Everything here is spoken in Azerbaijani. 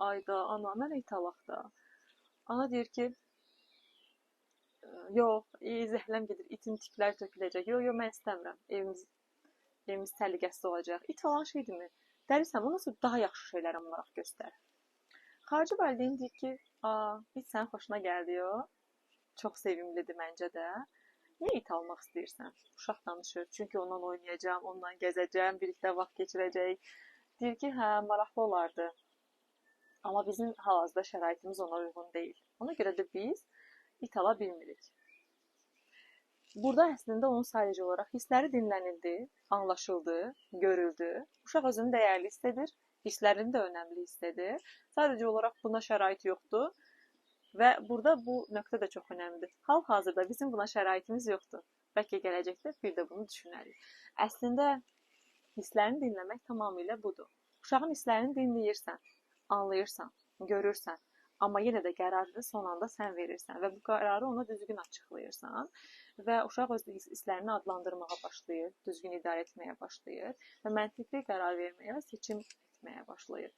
Ayda, ana, mən italaq da. Ana deyir ki, yox, zəhləm gedir, itin tükləri töküləcək. Yox, yox, mən istəmirəm. Evimiz təhlükəsiz olacaq. İt olan şeydirmi? Dəlisən, ondan sonra daha yaxşı şeylərə maraq göstər. Xarici valideyn deyir ki, it sənin xoşuna gəldi, yox. Çox sevimlidir məncə də. Niyə it almaq istəyirsən? Uşaq danışır. Çünki ondan oynayacağam, ondan gəzəcəm, birlikdə vaxt keçirəcəyik. Deyir ki, hə, maraqlı olardı. Amma bizim hal-hazırda şəraitimiz ona uyğun deyil. Ona görə də biz it ala bilmirik. Burada əslində onun sadəcə olaraq hissləri dinlənildi, anlaşıldı, görüldü. Uşaq özünü dəyərli hiss edir, hisslərini də önəmli hiss edir. Sadəcə olaraq buna şərait yoxdur və burada bu nöqtə də çox önəmlidir. Hal-hazırda bizim buna şəraitimiz yoxdur. Bəlkə gələcəkdə bir də bunu düşünərik. Əslində hisslərini dinləmək tamamilə budur. Uşağın hisslərini dinləyirsən, anlayırsan, görürsən. Amma yenə də qərarı son anda sən verirsən və bu qərarı ona düzgün açıqlayırsan və uşaq öz hisslərini adlandırmağa başlayır, düzgün idarə etməyə başlayır və məntiqli qərar verməyə və seçim etməyə başlayır.